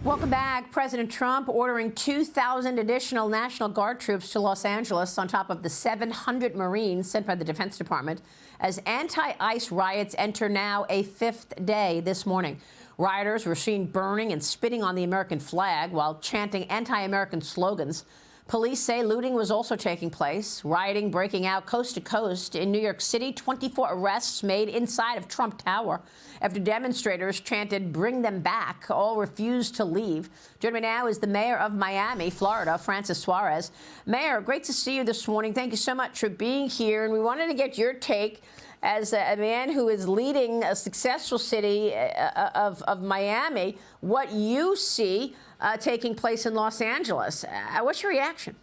Welcome back. President Trump ordering 2,000 additional National Guard troops to Los Angeles on top of the 700 Marines sent by the Defense Department as anti-ICE riots enter now a fifth day this morning. Rioters were seen burning and spitting on the American flag while chanting anti-American slogans. Police say looting was also taking place, rioting breaking out coast to coast in New York City. 24 arrests made inside of Trump Tower after demonstrators chanted, "Bring them back." All refused to leave. Joining me now is the mayor of Miami, Florida, Francis Suarez. Mayor, great to see you this morning. Thank you so much for being here. And we wanted to get your take as a man who is leading a successful city of Miami, what you see taking place in Los Angeles. What's your reaction?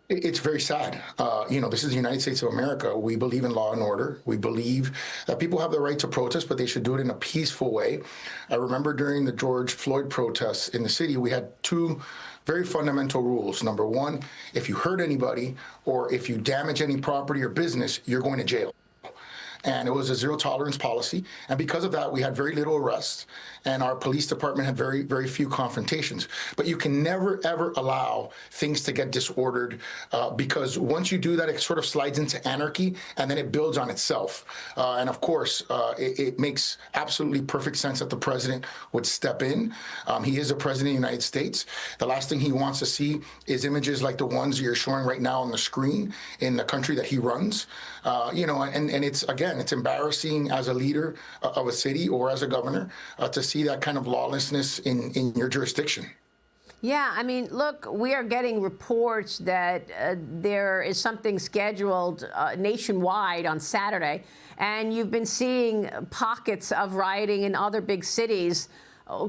It's very sad. This is the United States of America. We believe in law and order. We believe that people have the right to protest, but they should do it in a peaceful way. I remember during the George Floyd protests in the city, we had two very fundamental rules. Number one, if you hurt anybody or if you damage any property or business, you're going to jail. And it was a zero tolerance policy. And because of that, we had very little arrests. And our police department had very, very few confrontations. But you can never, ever allow things to get disordered because once you do that, it sort of slides into anarchy and then it builds on itself. And of course, it makes absolutely perfect sense that the president would step in. He is the president of the United States. The last thing he wants to see is images like the ones you're showing right now on the screen in the country that he runs. And it's, again, it's embarrassing as a leader of a city or as a governor to see that kind of lawlessness in your jurisdiction. Yeah, I mean, look, we are getting reports that there is something scheduled nationwide on Saturday, and you've been seeing pockets of rioting in other big cities.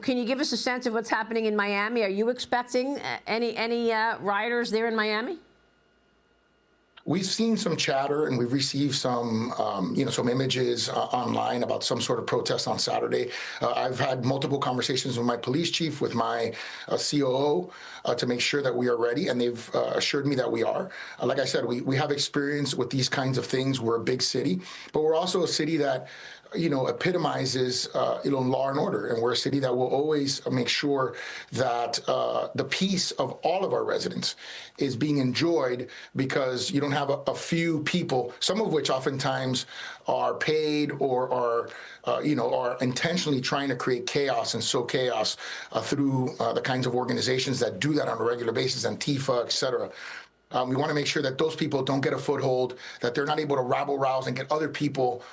Can you give us a sense of what's happening in Miami? Are you expecting any rioters there in Miami? We've seen some chatter and we've received some images online about some sort of protest on Saturday. I've had multiple conversations with my police chief, with my COO, to make sure that we are ready, and they've assured me that we are. Like I said, we have experience with these kinds of things. We're a big city, but we're also a city that epitomizes, law and order. And we're a city that will always make sure that the peace of all of our residents is being enjoyed, because you don't have a few people, some of which oftentimes are paid or are intentionally trying to create chaos and sow chaos through the kinds of organizations that do that on a regular basis, Antifa, et cetera. We want to make sure that those people don't get a foothold, that they're not able to rabble-rouse and get other people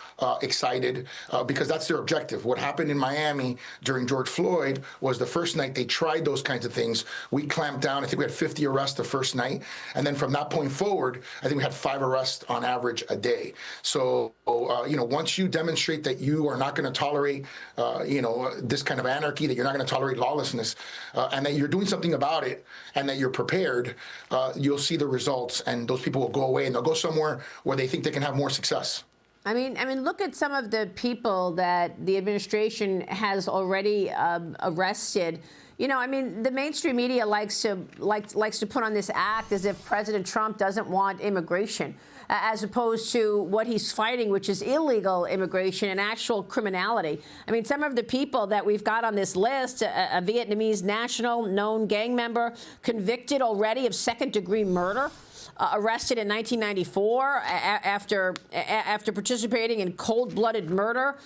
excited, because that's their objective. What happened in Miami during George Floyd was the first night they tried those kinds of things. We clamped down. I think we had 50 arrests the first night. And then from that point forward, I think we had 5 arrests on average a day. So, once you demonstrate that you are not going to tolerate, this kind of anarchy, that you're not going to tolerate lawlessness, and that you're doing something about it, and that you're prepared, you'll see the results, and those people will go away and they'll go somewhere where they think they can have more success. I mean, look at some of the people that the administration has already arrested. The mainstream media likes to put on this act as if President Trump doesn't want immigration, as opposed to what he's fighting, which is illegal immigration and actual criminality. I mean, some of the people that we've got on this list: a Vietnamese national, known gang member, convicted already of second-degree murder, arrested in 1994 after participating in cold-blooded murder.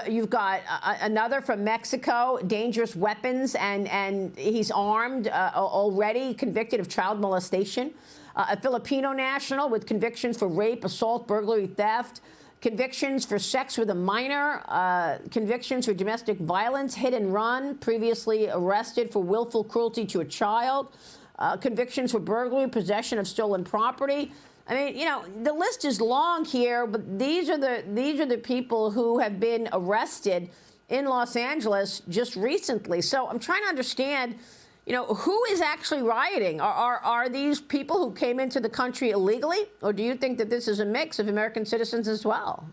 You've got another from Mexico, dangerous weapons, and he's armed, already convicted of child molestation. A Filipino national with convictions for rape, assault, burglary, theft, convictions for sex with a minor, convictions for domestic violence, hit and run, previously arrested for willful cruelty to a child, convictions for burglary, possession of stolen property. I mean, the list is long here, but these are the people who have been arrested in Los Angeles just recently. So I'm trying to understand, who is actually rioting? Are these people who came into the country illegally, or do you think that this is a mix of American citizens as well?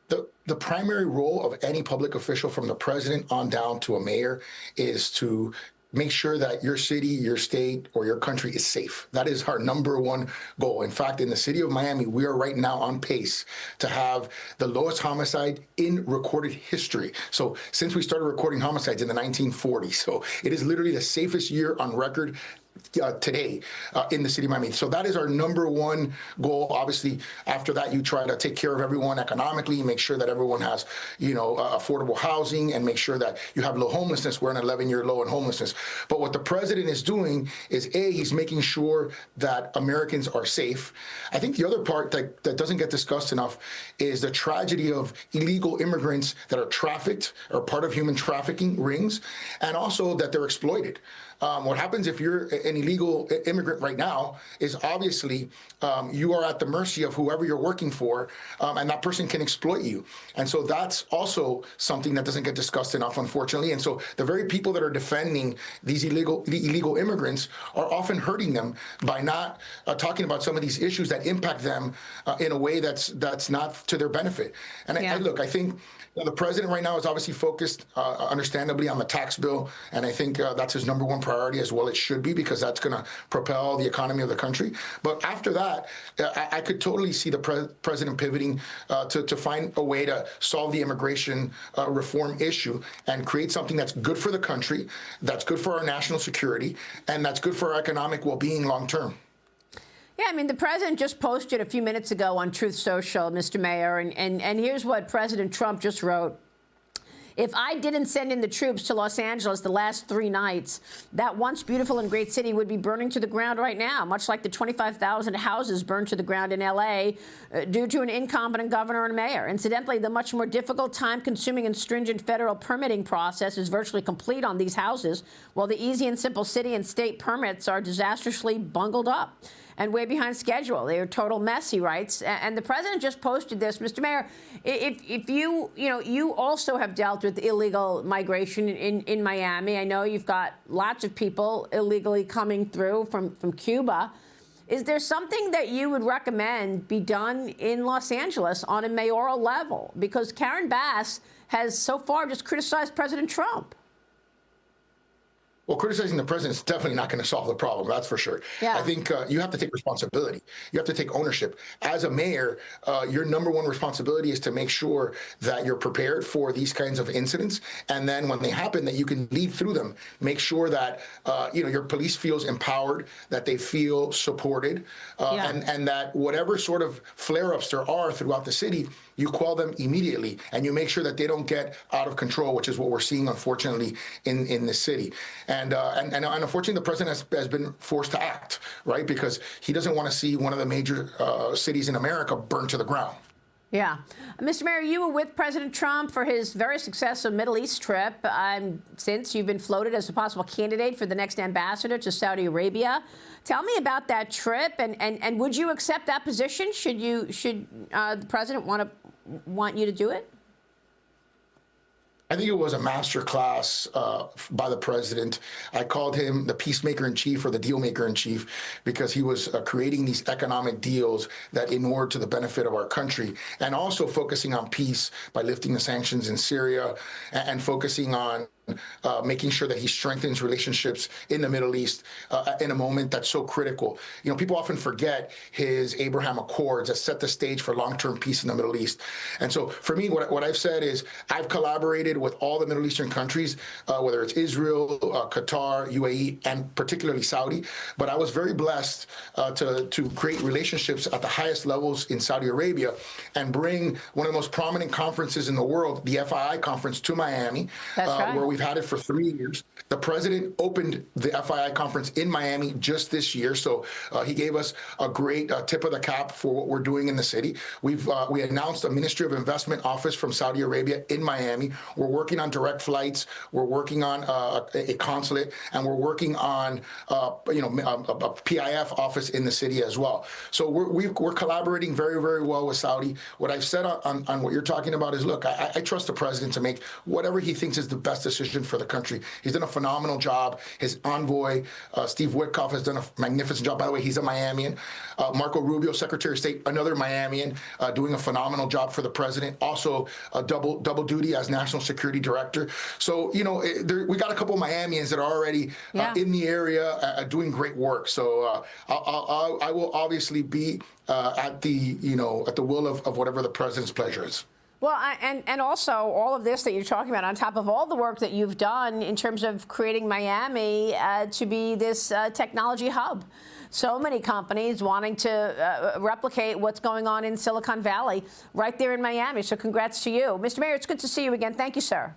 The primary role of any public official, from the president on down to a mayor, is to make sure that your city, your state, or your country is safe. That is our number one goal. In fact, in the city of Miami, we are right now on pace to have the lowest homicide in recorded history. So since we started recording homicides in the 1940s, so it is literally the safest year on record today in the city of Miami. So that is our number one goal. Obviously, after that, you try to take care of everyone economically, make sure that everyone has, affordable housing, and make sure that you have low homelessness. We're an 11-year low in homelessness. But what the president is doing is, he's making sure that Americans are safe. I think the other part that doesn't get discussed enough is the tragedy of illegal immigrants that are trafficked or part of human trafficking rings, and also that they're exploited. What happens if you're an illegal immigrant right now is obviously you are at the mercy of whoever you're working for, and that person can exploit you. And so that's also something that doesn't get discussed enough, unfortunately. And so the very people that are defending these illegal immigrants are often hurting them by not talking about some of these issues that impact them in a way that's not to their benefit. And yeah. I think the president right now is obviously focused, understandably, on the tax bill, and I think that's his number one priority, as well it should be, because that's going to propel the economy of the country. But after that, I could totally see the president pivoting to find a way to solve the immigration reform issue and create something that's good for the country, that's good for our national security, and that's good for our economic well-being long term. Yeah, I mean, the president just posted a few minutes ago on Truth Social, Mr. Mayor, and here's what President Trump just wrote. If I didn't send in the troops to Los Angeles the last 3 nights, that once beautiful and great city would be burning to the ground right now, much like the 25,000 houses burned to the ground in L.A. Due to an incompetent governor and mayor. Incidentally, the much more difficult, time-consuming and stringent federal permitting process is virtually complete on these houses, while the easy and simple city and state permits are disastrously bungled up and way behind schedule. They're a total mess, he writes. And the president just posted this. Mr. Mayor, if you also have dealt with illegal migration in Miami. I know you've got lots of people illegally coming through from Cuba. Is there something that you would recommend be done in Los Angeles on a mayoral level? Because Karen Bass has so far just criticized President Trump. Well, criticizing the president is definitely not going to solve the problem. That's for sure. Yeah. I think you have to take responsibility. You have to take ownership. As a mayor, your number one responsibility is to make sure that you're prepared for these kinds of incidents. And then when they happen, that you can lead through them. Make sure that, your police feels empowered, that they feel supported, and that whatever sort of flare-ups there are throughout the city, you quell them immediately, and you make sure that they don't get out of control, which is what we're seeing, unfortunately, in the city. And unfortunately, the president has been forced to act, right? Because he doesn't want to see one of the major cities in America burned to the ground. Yeah. Mr. Mayor, you were with President Trump for his very successful Middle East trip. Since you've been floated as a possible candidate for the next ambassador to Saudi Arabia. Tell me about that trip, and would you accept that position? Should the president want you to do it? I think it was a master class by the president. I called him the peacemaker in chief, or the deal maker in chief, because he was creating these economic deals that inure to the benefit of our country, and also focusing on peace by lifting the sanctions in Syria and focusing on making sure that he strengthens relationships in the Middle East in a moment that's so critical. People often forget his Abraham Accords that set the stage for long-term peace in the Middle East. And so for me, what I've said is I've collaborated with all the Middle Eastern countries, whether it's Israel, Qatar, UAE, and particularly Saudi. But I was very blessed to create relationships at the highest levels in Saudi Arabia and bring one of the most prominent conferences in the world, the FII conference, to Miami, where we've had it for 3 years. The president opened the FII conference in Miami just this year, so he gave us a great tip of the cap for what we're doing in the city. We announced a Ministry of Investment office from Saudi Arabia in Miami. We're working on direct flights. We're working on a consulate, and we're working on a PIF office in the city as well. So we're collaborating very, very well with Saudi. What I've said on what you're talking about is, look, I trust the president to make whatever he thinks is the best decision vision for the country. He's done a phenomenal job. His envoy, Steve Witkoff, has done a magnificent job. By the way, he's a Miamian. Marco Rubio, Secretary of State, another Miamian, doing a phenomenal job for the president. Also, double duty as National Security Director. So, you know, we got a couple of Miamians that are already in the area doing great work. So I will obviously be at the will of whatever the president's pleasure is. Well, and also all of this that you're talking about, on top of all the work that you've done in terms of creating Miami to be this technology hub. So many companies wanting to replicate what's going on in Silicon Valley right there in Miami. So congrats to you. Mr. Mayor, it's good to see you again. Thank you, sir.